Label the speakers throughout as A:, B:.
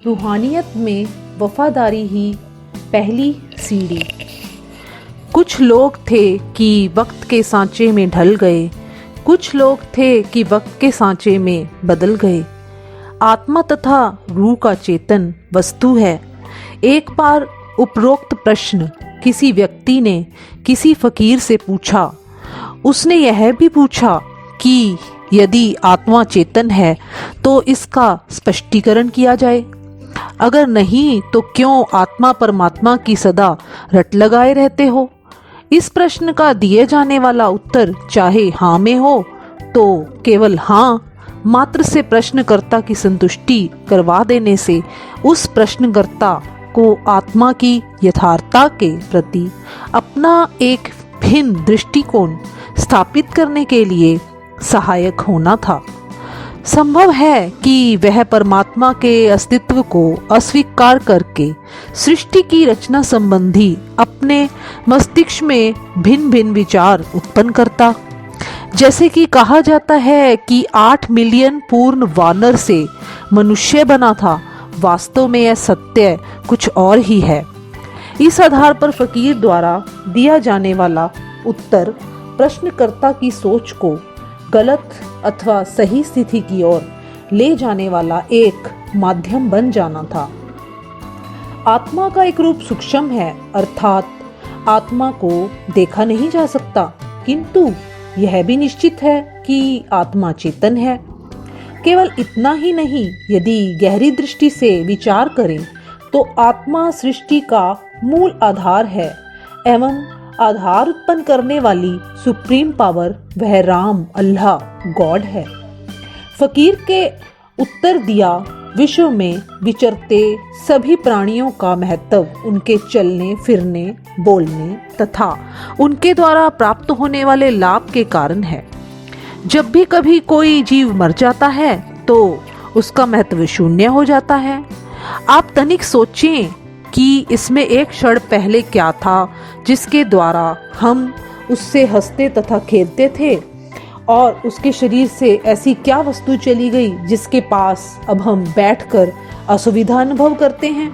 A: रूहानियत में वफादारी ही पहली सीढ़ी। कुछ लोग थे कि वक्त के सांचे में ढल गए, कुछ लोग थे कि वक्त के सांचे में बदल गए। आत्मा तथा रूह का चेतन वस्तु है। एक बार उपरोक्त प्रश्न किसी व्यक्ति ने किसी फकीर से पूछा। उसने यह भी पूछा कि यदि आत्मा चेतन है तो इसका स्पष्टीकरण किया जाए, अगर नहीं तो क्यों आत्मा परमात्मा की सदा रट लगाए रहते हो। इस प्रश्न का दिए जाने वाला उत्तर चाहे हाँ में हो तो केवल हाँ मात्र से प्रश्नकर्ता की संतुष्टि करवा देने से उस प्रश्नकर्ता को आत्मा की यथार्थता के प्रति अपना एक भिन्न दृष्टिकोण स्थापित करने के लिए सहायक होना था। संभव है कि वह परमात्मा के अस्तित्व को अस्वीकार करके सृष्टि की रचना संबंधी अपने मस्तिष्क में भिन्न भिन्न विचार उत्पन्न करता। जैसे कि कहा जाता है कि 8 मिलियन पूर्ण वानर से मनुष्य बना था, वास्तव में यह सत्य कुछ और ही है। इस आधार पर फकीर द्वारा दिया जाने वाला उत्तर प्रश्नकर्ता की सोच को गलत अथवा सही स्थिति की ओर ले जाने वाला एक माध्यम बन जाना था। आत्मा का एक रूप सूक्ष्म है, अर्थात आत्मा को देखा नहीं जा सकता, किंतु यह भी निश्चित है कि आत्मा चेतन है। केवल इतना ही नहीं, यदि गहरी दृष्टि से विचार करें तो आत्मा सृष्टि का मूल आधार है एवं आधार उत्पन्न करने वाली सुप्रीम पावर वह राम अल्लाह गॉड है। फकीर के उत्तर दिया विश्व में विचरते सभी प्राणियों का महत्व उनके चलने फिरने बोलने तथा उनके द्वारा प्राप्त होने वाले लाभ के कारण है। जब भी कभी कोई जीव मर जाता है तो उसका महत्व शून्य हो जाता है। आप तनिक सोचें कि इसमें एक क्षण पहले क्या था जिसके द्वारा हम उससे हंसते तथा खेलते थे, और उसके शरीर से ऐसी क्या वस्तु चली गई जिसके पास अब हम बैठकर असुविधा अनुभव करते हैं।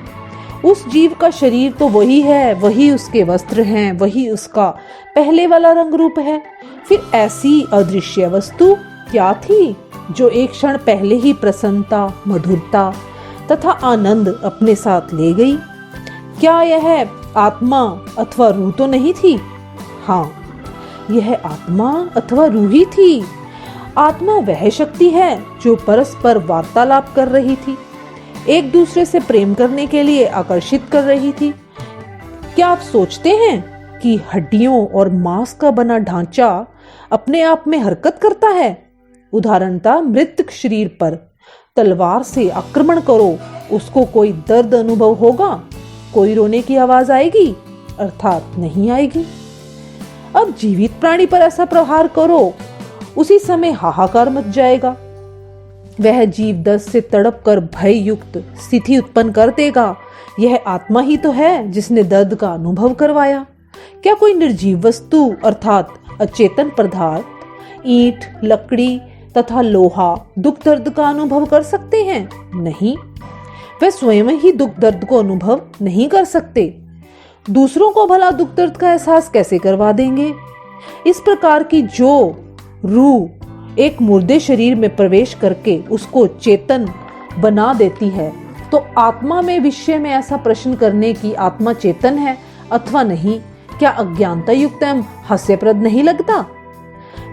A: उस जीव का शरीर तो वही है, वही उसके वस्त्र हैं, वही उसका पहले वाला रंग रूप है। फिर ऐसी अदृश्य वस्तु क्या थी जो एक क्षण पहले ही प्रसन्नता, मधुरता तथा आनंद अपने साथ ले गई? क्या यह आत्मा अथवा रूह तो नहीं थी? हाँ, यह आत्मा अथवा रूह ही थी। आत्मा वह शक्ति है जो परस्पर वार्तालाप कर रही थी, एक दूसरे से प्रेम करने के लिए आकर्षित कर रही थी। क्या आप सोचते हैं कि हड्डियों और मांस का बना ढांचा अपने आप में हरकत करता है? उदाहरणतः मृत शरीर पर तलवार से आक्रमण करो, उसको कोई दर्द अनुभव होगा? कोई रोने की आवाज आएगी? अर्थात नहीं आएगी। अब जीवित प्राणी पर ऐसा प्रहार करो, उसी समय हाहाकार मच जाएगा। वह जीव दर्द से तड़प कर भय युक्त स्थिति उत्पन्न कर देगा। यह आत्मा ही तो है जिसने दर्द का अनुभव करवाया। क्या कोई निर्जीव वस्तु अर्थात अचेतन पदार्थ, ईंट, लकड़ी तथा लोहा दुख दर्द का अनुभव कर सकते हैं? नहीं, वे स्वयं ही दुख दर्द को अनुभव नहीं कर सकते। दूसरों को भला दुख दर्द का एहसास कैसे करवा देंगे? इस प्रकार की जो रूह एक मुर्दे शरीर में प्रवेश करके उसको चेतन बना देती है, तो आत्मा में विषय में ऐसा प्रश्न करने की आत्मा चेतन है अथवा नहीं, क्या अज्ञानता युक्त एवं हास्यप्रद नहीं लगता?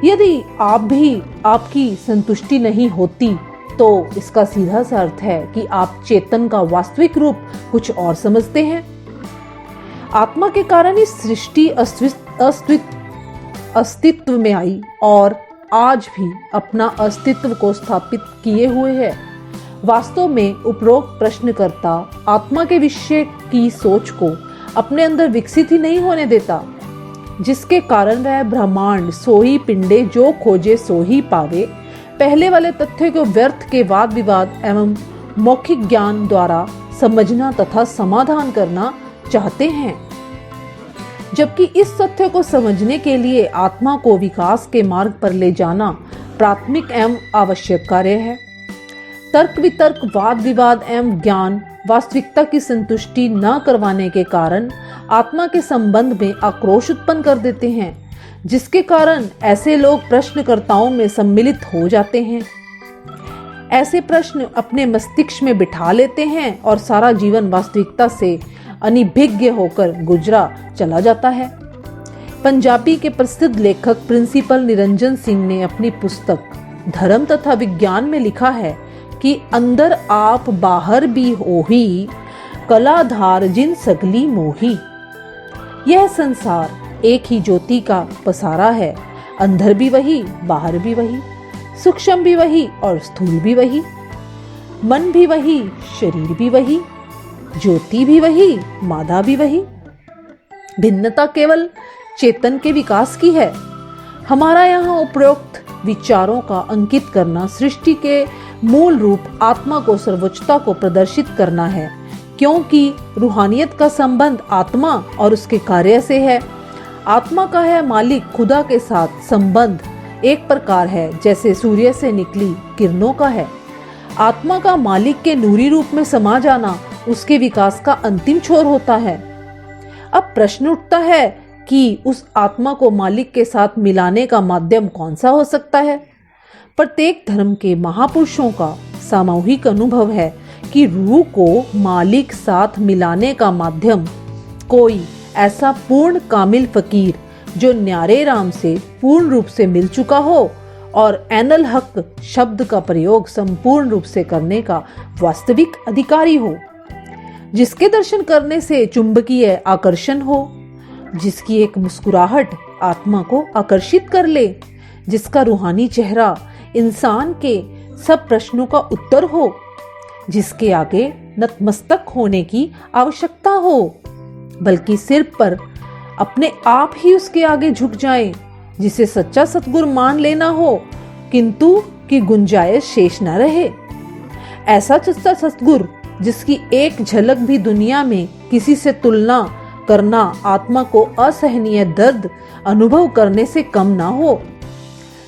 A: यदि आप भी आपकी संतुष्टि नहीं होती तो इसका सीधा सा अर्थ है कि आप चेतन का वास्तविक रूप कुछ और समझते हैं। आत्मा के कारण ही सृष्टि अस्तित्व में आई और आज भी अपना अस्तित्व को स्थापित किए हुए है। वास्तव में उपरोक्त प्रश्नकर्ता आत्मा के विषय की सोच को अपने अंदर विकसित ही नहीं होने देता, जिसके कारण वह ब्रह्मांड सोई पिंडे जो खोजे सो ही पावे पहले वाले तथ्य को व्यर्थ के वाद विवाद एवं मौखिक ज्ञान द्वारा समझना तथा समाधान करना चाहते हैं, जबकि इस तथ्य को समझने के लिए आत्मा को विकास के मार्ग पर ले जाना प्राथमिक एवं आवश्यक कार्य है। तर्क वितर्क, वाद विवाद एवं ज्ञान वास्तविकता की संतुष्टि न करवाने के कारण आत्मा के संबंध में आक्रोश उत्पन्न कर देते हैं, जिसके कारण ऐसे लोग प्रश्नकर्ताओं में सम्मिलित हो जाते हैं। ऐसे प्रश्न अपने मस्तिष्क में बिठा लेते हैं और सारा जीवन वास्तविकता से अनिभिज्ञ होकर गुजरा चला जाता है। पंजाबी के प्रसिद्ध लेखक प्रिंसिपल निरंजन सिंह ने अपनी पुस्तक धर्म तथा विज्ञान में लिखा है कि अंदर आप बाहर भी होही, कलाधार जिन सगली मोही। यह संसार एक ही ज्योति का पसारा है, अंदर भी वही, बाहर भी वही, सूक्ष्म भी वही और स्थूल भी वही, मन भी वही, शरीर भी वही, ज्योति भी वही, मादा भी वही। भिन्नता केवल चेतन के विकास की है। हमारा यहाँ उपरोक्त विचारों का अंकित करना सृष्टि के मूल रूप आत्मा को सर्वोच्चता को प्रदर्शित करना है, क्योंकि रूहानियत का संबंध आत्मा और उसके कार्य से है। आत्मा का है मालिक खुदा के साथ संबंध एक प्रकार है जैसे सूर्य से निकली किरणों का है। आत्मा का मालिक के नूरी रूप में समा जाना उसके विकास का अंतिम छोर होता है। अब प्रश्न उठता है कि उस आत्मा को मालिक के साथ मिलाने का माध्यम कौन सा हो सकता है। प्रत्येक धर्म के महापुरुषों का सामूहिक अनुभव है कि रूह को मालिक साथ मिलाने का माध्यम कोई ऐसा पूर्ण कामिल फकीर जो न्यारे राम से पूर्ण रूप से मिल चुका हो और ऐनल हक शब्द का प्रयोग संपूर्ण रूप से करने का वास्तविक अधिकारी हो, जिसके दर्शन करने से चुंबकीय आकर्षण हो, जिसकी एक मुस्कुराहट आत्मा को आकर्षित कर ले, जिसका रूहानी चेहरा इंसान के सब प्रश्नों का उत्तर हो, जिसके आगे नतमस्तक होने की आवश्यकता हो, बल्कि सिर पर अपने आप ही उसके आगे झुक जाए, जिसे सच्चा सतगुरु मान लेना हो किंतु की गुंजाइश शेष न रहे। ऐसा सच्चा सतगुरु जिसकी एक झलक भी दुनिया में किसी से तुलना करना आत्मा को असहनीय दर्द अनुभव करने से कम ना हो,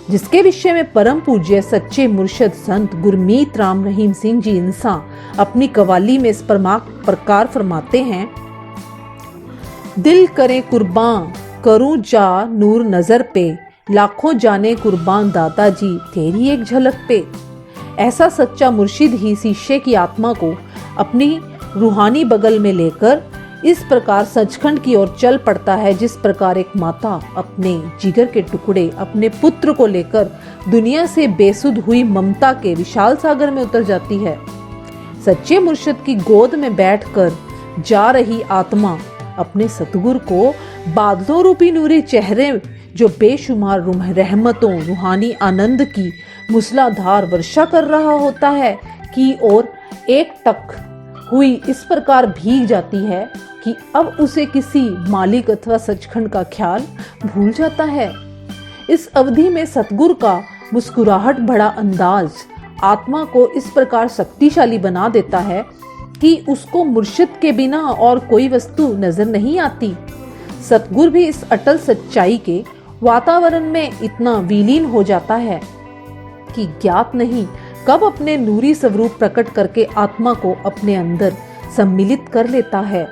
A: जिसके विषय में परम पूज्य सच्चे मुर्शद संत गुरमीत राम रहीम सिंह जी इंसान अपनी कवाली में इस प्रकार फरमाते हैं। दिल करे कुर्बान करूं जा नूर नजर पे, लाखों जाने कुर्बान दादाजी तेरी एक झलक पे। ऐसा सच्चा मुर्शिद ही शिष्य की आत्मा को अपनी रूहानी बगल में लेकर इस प्रकार सचखंड की ओर चल पड़ता है, जिस प्रकार एक माता अपने जिगर के टुकड़े अपने पुत्र को लेकर दुनिया से बेसुध हुई ममता के विशाल सागर में उतर जाती है। सच्चे मुर्शिद की गोद में बैठकर जा रही आत्मा अपने सतगुरु को बादलों रूपी नूरी चेहरे जो बेशुमार रहमतों रूहानी आनंद की मूसलाधार वर्षा कर रहा होता है की ओर एक टक हुई इस प्रकार भीग जाती है कि अब उसे किसी मालिक अथवा सचखंड का ख्याल भूल जाता है। इस अवधि में सतगुरु का मुस्कुराहट भरा अंदाज आत्मा को इस प्रकार शक्तिशाली बना देता है कि उसको मुर्शिद के बिना और कोई वस्तु नजर नहीं आती। सतगुरु भी इस अटल सच्चाई के वातावरण में इतना विलीन हो जाता है कि ज्ञात नहीं कब अपने नूरी स्वरूप प्रकट करके आत्मा को अपने अंदर सम्मिलित कर लेता है।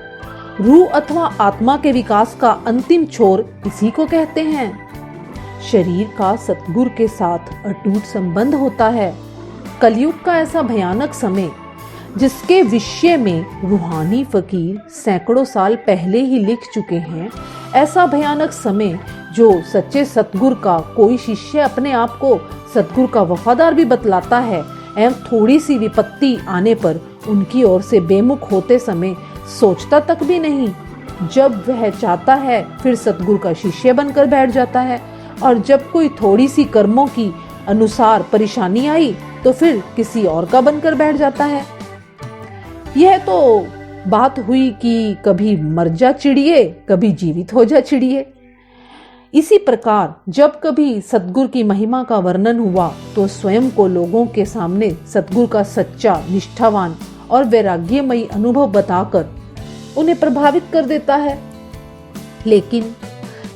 A: रूह अथवा आत्मा के विकास का अंतिम छोर इसी को कहते हैं। शरीर का सतगुरु के साथ अटूट संबंध होता है। कलयुग का ऐसा भयानक समय जिसके विषय में रूहानी फकीर सैकड़ों साल पहले ही लिख चुके हैं, ऐसा भयानक समय जो सच्चे सतगुरु का कोई शिष्य अपने आप को सतगुरु का वफादार भी बतलाता है एवं थोड़ी सी विपत्ति आने पर उनकी ओर से बेमुख होते समय सोचता तक भी नहीं। जब वह चाहता है फिर सतगुरु का शिष्य बनकर बैठ जाता है, और जब कोई थोड़ी सी कर्मों की अनुसार परेशानी आई तो फिर किसी और का बनकर बैठ जाता है। यह तो बात हुई कि कभी मर जा चिड़िए, कभी जीवित हो जा चिड़िए। इसी प्रकार जब कभी सतगुरु की महिमा का वर्णन हुआ तो स्वयं को लोगों के सामने सतगुरु का सच्चा, निष्ठावान और वैराग्यमयी अनुभव बताकर उन्हें प्रभावित कर देता है। लेकिन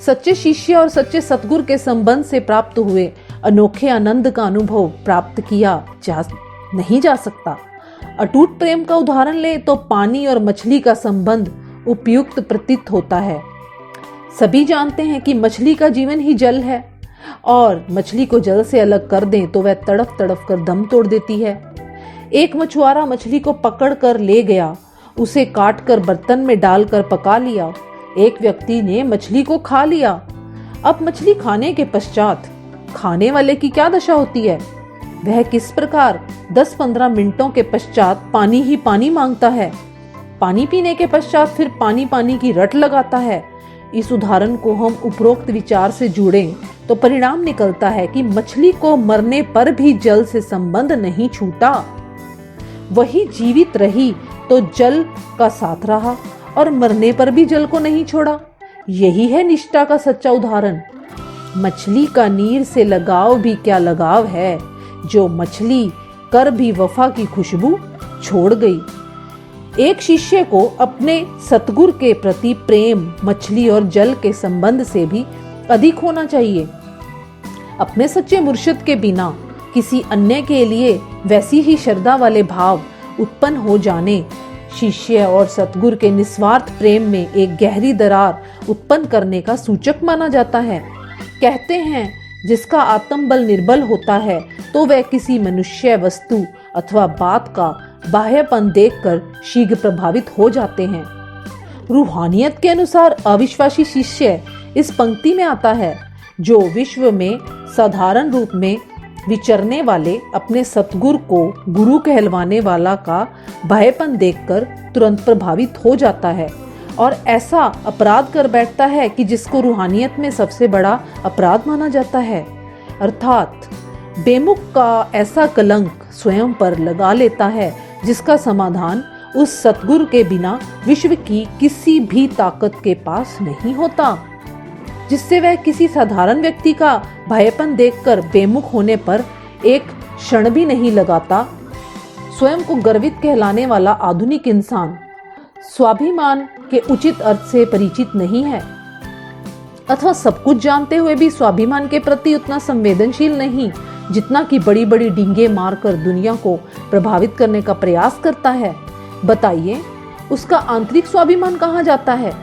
A: सच्चे शिष्य और सच्चे सतगुरु के संबंध से प्राप्त हुए अनोखे आनंद का अनुभव प्राप्त किया नहीं जा सकता। अटूट प्रेम का उदाहरण ले तो पानी और मछली का संबंध उपयुक्त प्रतीत होता है। सभी जानते हैं कि मछली का जीवन ही जल है और मछली को जल से अलग कर दें तो वह तड़फ तड़फ कर दम तोड़ देती है। एक मछुआरा मछली को पकड़ कर ले गया, उसे काट कर बर्तन में डालकर पका लिया। एक व्यक्ति ने मछली को खा लिया। अब मछली खाने के पश्चात खाने वाले की क्या दशा होती है? वह किस प्रकार 10-15 मिनटों के पश्चात पानी ही पानी मांगता है। पानी पीने के पश्चात फिर पानी पानी की रट लगाता है। इस उदाहरण को हम उपरोक्त विचार से जुड़ें तो परिणाम निकलता है कि मछली को मरने पर भी जल से संबंध नहीं छूटा। वही जीवित रही तो जल का साथ रहा और मरने पर भी जल को नहीं छोड़ा। यही है निष्ठा का सच्चा उदाहरण। मछली का नीर से लगाव भी क्या लगाव है, जो मछली कर भी वफा की खुशबू छोड़ गई। एक शिष्य को अपने सतगुरु के प्रति प्रेम मछली और जल के संबंध से भी अधिक होना चाहिए। अपने सच्चे मुर्शिद के बिना किसी अन्य के लिए वैसी ही श्रद्धा वाले भाव उत्पन्न हो जाने शिष्य और सतगुरु के निस्वार्थ प्रेम में एक गहरी दरार उत्पन्न करने का सूचक माना जाता है। कहते हैं जिसका आत्मबल निर्बल होता है तो वह किसी मनुष्य, वस्तु अथवा बात का बाह्यपन देखकर शीघ्र प्रभावित हो जाते हैं। रूहानियत के अनुसार अविश्वासी शिष्य इस पंक्ति में आता है, जो विश्व में साधारण रूप में विचरने वाले अपने सतगुरु को गुरु कहलवाने वाला का बाह्यपन देखकर तुरंत प्रभावित हो जाता है और ऐसा अपराध कर बैठता है कि जिसको रूहानियत में सबसे बड़ा अपराध माना जाता है। अर्थात बेमुख का ऐसा कलंक स्वयं पर लगा लेता है जिसका समाधान उस सतगुरु के बिना विश्व की किसी भी ताकत के पास नहीं होता। जिससे वह किसी साधारण व्यक्ति का भयपन देखकर बेमुख होने पर एक क्षण भी नहीं लगाता। स्वयं को गर्वित कहलाने वाला आधुनिक इंसान स्वाभिमान के उचित अर्थ से परिचित नहीं है, अथवा सब कुछ जानते हुए भी स्वाभिमान के प्रति उतना संवेदनशील नहीं जितना कि बड़ी बड़ी डींगे मारकर दुनिया को प्रभावित करने का प्रयास करता है। बताइए, उसका आंतरिक स्वाभिमान कहाँ जाता है?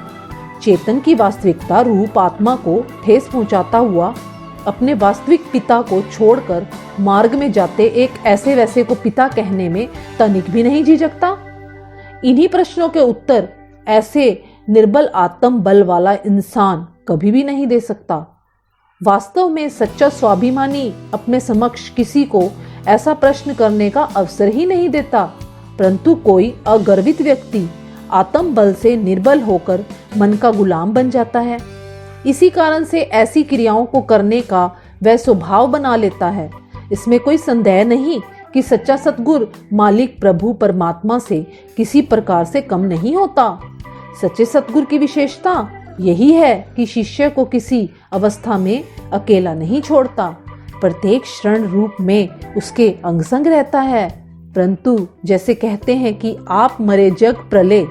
A: चेतन की वास्तविकता रूप आत्मा को ठेस पहुंचाता हुआ अपने वास्तविक पिता को छोड़कर मार्ग में जाते एक ऐसे वैसे को पिता कहने में तनिक भी नहीं झिझकता। इन्हीं प्रश्नों के उत्तर ऐसे निर्बल आत्म बल वाला इंसान कभी भी नहीं दे सकता। वास्तव में सच्चा स्वाभिमानी अपने समक्ष किसी को ऐसा प्रश्न करने का अवसर ही नहीं देता, परंतु कोई अगर्वित व्यक्ति आत्म बल से निर्बल होकर मन का गुलाम बन जाता है। इसी कारण से ऐसी क्रियाओं को करने का वह स्वभाव बना लेता है। इसमें कोई संदेह नहीं कि सच्चा सतगुरु मालिक प्रभु परमात्मा से किसी प्रकार से कम नहीं होता। सच्चे सतगुरु की विशेषता यही है कि शिष्य को किसी अवस्था में अकेला नहीं छोड़ता, प्रत्येक क्षण रूप में उसके अंग संग रहता है। परंतु जैसे कहते हैं कि आप मरे जग प्रलय,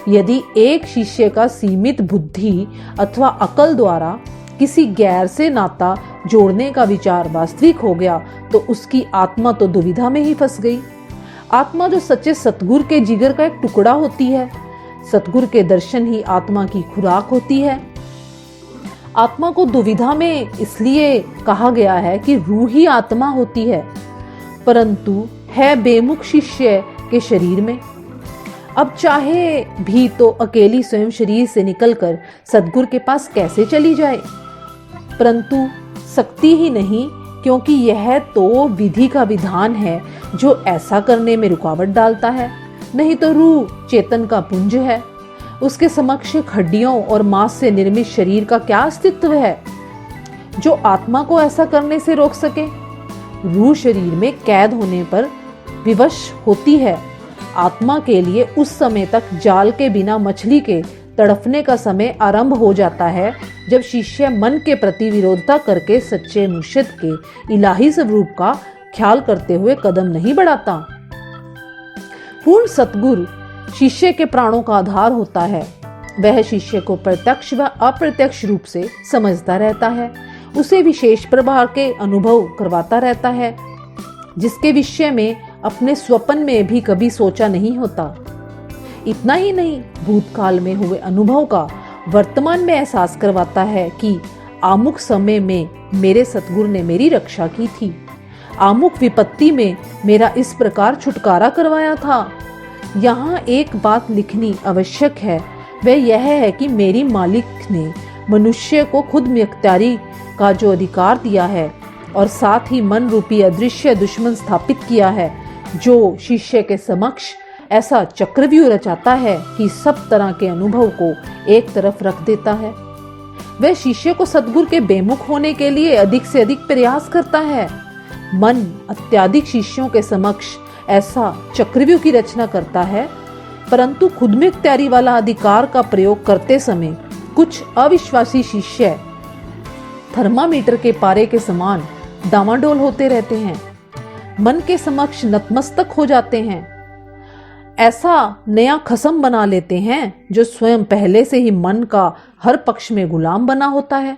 A: यदि एक शिष्य का सीमित बुद्धि अथवा अकल द्वारा किसी गैर से नाता जोड़ने का विचार वास्तविक हो गया तो उसकी आत्मा तो दुविधा में ही फंस गई। आत्मा जो सच्चे सतगुरु के जिगर का एक टुकड़ा होती है, सतगुरु के दर्शन ही आत्मा की खुराक होती है। आत्मा को दुविधा में इसलिए कहा गया है कि रूह ही आत्मा होती है, परंतु है बेमुख शिष्य के शरीर में। अब चाहे भी तो अकेली स्वयं शरीर से निकलकर सतगुरु के पास कैसे चली जाए, परंतु सकती ही नहीं, क्योंकि यह तो विधि का विधान है जो ऐसा करने में रुकावट डालता है। नहीं तो रूह चेतन का पुंज है, उसके समक्ष हड्डियों और मांस से निर्मित शरीर का क्या अस्तित्व है जो आत्मा को ऐसा करने से रोक सके। रूह शरीर में कैद होने पर विवश होती है। आत्मा के लिए उस समय तक जाल के बिना मछली के तड़फने का समय आरंभ हो जाता है जब शिष्य मन के प्रति विरोधता करके सच्चे मुर्शिद के इलाही स्वरूप का ख्याल करते हुए कदम नहीं बढ़ाता। पूर्ण सतगुरु शिष्य के प्राणों का आधार होता है। वह शिष्य को प्रत्यक्ष व अप्रत्यक्ष रूप से समझता रहता है, उसे विशेष प्रभाव के अनुभव करवाता रहता है, जिसके विषय में अपने स्वप्न में भी कभी सोचा नहीं होता। इतना ही नहीं, भूतकाल में हुए अनुभव का वर्तमान में एहसास करवाता है कि आमुख समय में मेरे सतगुरु ने मेरी रक्षा की थी, आमुख विपत्ति में मेरा इस प्रकार छुटकारा करवाया था। यहाँ एक बात लिखनी आवश्यक है, वह यह है कि मेरी मालिक ने मनुष्य को खुद मुख्तियारी का जो अधिकार दिया है और साथ ही मन रूपी अदृश्य दुश्मन स्थापित किया है, जो शिष्य के समक्ष ऐसा चक्रव्यूह रचाता है कि सब तरह के अनुभव को एक तरफ रख देता है। वह शिष्य को सद्गुरु के बेमुख होने के लिए अधिक से अधिक प्रयास करता है। मन अत्याधिक शिष्यों के समक्ष ऐसा चक्रव्यूह की रचना करता है, परंतु खुद में मुख्तियारी वाला अधिकार का प्रयोग करते समय कुछ अविश्वासी शिष्य थर्मामीटर के पारे के समान डामाडोल होते रहते हैं, मन के समक्ष नतमस्तक हो जाते हैं, ऐसा नया खसम बना लेते हैं जो स्वयं पहले से ही मन का हर पक्ष में गुलाम बना होता है।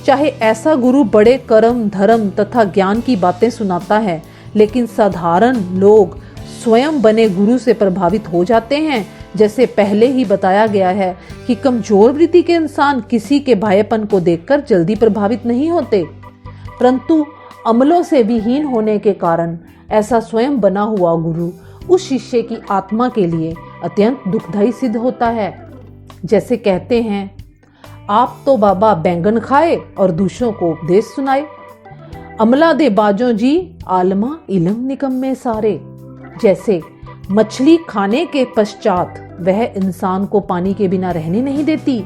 A: चाहे ऐसा गुरु बड़े कर्म धर्म तथा ज्ञान की बातें सुनाता है, लेकिन साधारण लोग स्वयं बने गुरु से प्रभावित हो जाते हैं। जैसे पहले ही बताया गया है कि कमजोर वृत्ति के इंसान किसी के भाईपन को देखकर जल्दी प्रभावित नहीं होते, परंतु अमलों से विहीन होने के कारण ऐसा स्वयं बना हुआ गुरु उस शिष्य की आत्मा के लिए अत्यंत दुखदायी सिद्ध होता है। जैसे कहते हैं, आप तो बाबा बैंगन खाए और दूसरों को उपदेश सुनाए, अमला दे बाजों जी आलमा इलम निकम्मे सारे। जैसे मछली खाने के पश्चात वह इंसान को पानी के बिना रहने नहीं देती,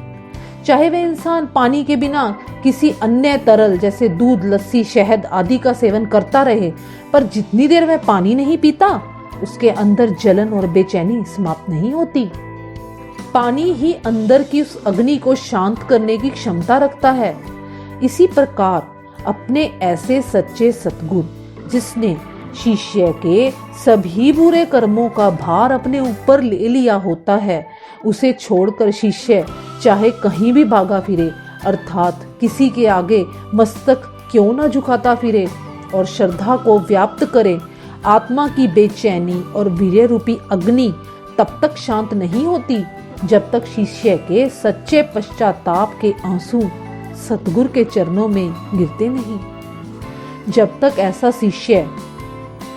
A: चाहे वह इंसान पानी के बिना किसी अन्य तरल जैसे दूध लस्सी शहद आदि का सेवन करता रहे, पर जितनी देर वह पानी नहीं पीता उसके अंदर जलन और बेचैनी समाप्त नहीं होती। पानी ही अंदर की उस अग्नि को शांत करने की क्षमता रखता है। इसी प्रकार अपने ऐसे सच्चे सतगुरु जिसने शिष्य के सभी बुरे कर्मों का भार अपने ऊपर ले लिया होता है, उसे छोड़कर शिष्य चाहे कहीं भी भागा फिरे, अर्थात किसी के आगे मस्तक क्यों न झुकाता फिरे और श्रद्धा को व्याप्त करे, आत्मा की बेचैनी और वीर्य रूपी अग्नि तब तक शांत नहीं होती जब तक शिष्य के सच्चे पश्चाताप के आंसू सतगुरु के चरणों में गिरते नहीं। जब तक ऐसा शिष्य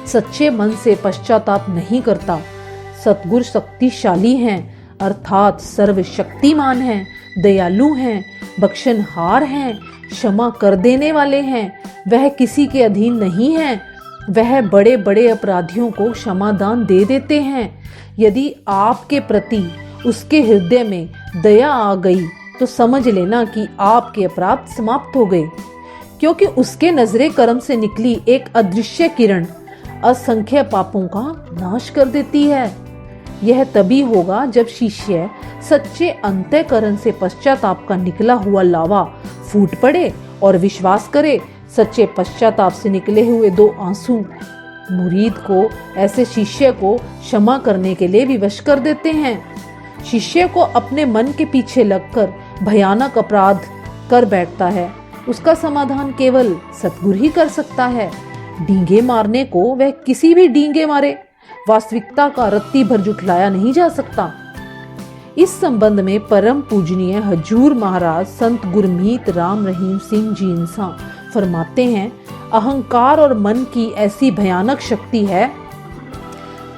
A: सच्चे मन से पश्चाताप नहीं करता, सतगुरु शक्तिशाली हैं, अर्थात सर्वशक्तिमान हैं, दयालु हैं, बख्शनहार हैं, क्षमा कर देने वाले हैं, वह किसी के अधीन नहीं हैं, वह बड़े बड़े अपराधियों को क्षमादान दे देते हैं। यदि आपके प्रति उसके हृदय में दया आ गई तो समझ लेना कि आपके अपराध समाप्त हो गए, क्योंकि उसके नजरे कर्म से निकली एक अदृश्य किरण असंख्य पापों का नाश कर देती है। यह तभी होगा जब शिष्य सच्चे अंतःकरण से पश्चाताप का निकला हुआ लावा फूट पड़े और विश्वास करे, सच्चे पश्चाताप से निकले हुए दो आंसू मुरीद को ऐसे शिष्य को क्षमा करने के लिए विवश कर देते हैं। शिष्य को अपने मन के पीछे लगकर भयानक अपराध कर बैठता है, उसका समाधान केवल सतगुरु ही कर सकता है। डींगे मारने को वह किसी भी डींगे मारे, वास्तविकता का रत्ती भर जुटलाया नहीं जा सकता। इस संबंध में परम पूजनीय हजूर महाराज संत गुरमीत राम रहीम सिंह जी इंसान फरमाते हैं, अहंकार और मन की ऐसी भयानक शक्ति है,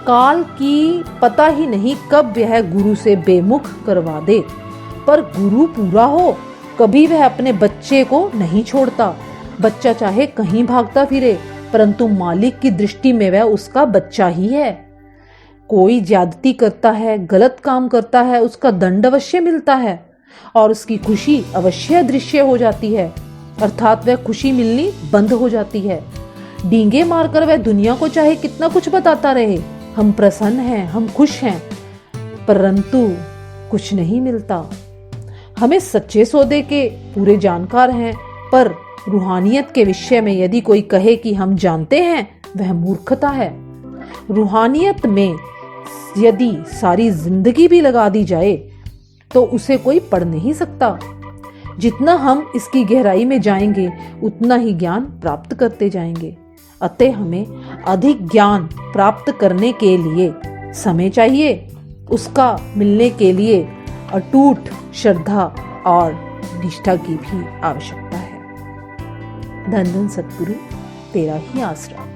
A: काल की पता ही नहीं कब वह गुरु से बेमुख करवा दे, पर गुरु पूरा हो कभी वह अपने बच्चे को नहीं छोड़ता। बच्चा चाहे कहीं भागता फिरे, परंतु मालिक की दृष्टि में वह उसका बच्चा ही है। कोई ज्यादती करता है, गलत काम करता है, उसका दंड अवश्य मिलता है और उसकी खुशी अवश्य अदृश्य हो जाती है, अर्थात वह खुशी मिलनी बंद हो जाती है। डींगे मारकर वह दुनिया को चाहे कितना कुछ बताता रहे, हम प्रसन्न हैं, हम खुश हैं, परंतु कुछ नहीं मिलता। हमें सच्चे सौदे के पूरे जानकार हैं, पर रूहानियत के विषय में यदि कोई कहे कि हम जानते हैं, वह मूर्खता है। रूहानियत में यदि सारी जिंदगी भी लगा दी जाए तो उसे कोई पढ़ नहीं सकता, जितना हम इसकी गहराई में जाएंगे उतना ही ज्ञान प्राप्त करते जाएंगे। अतः हमें अधिक ज्ञान प्राप्त करने के लिए समय चाहिए, उसका मिलने के लिए अटूट श्रद्धा और निष्ठा की भी आवश्यकता है। धन धन सद्गुरु, तेरा ही आसरा।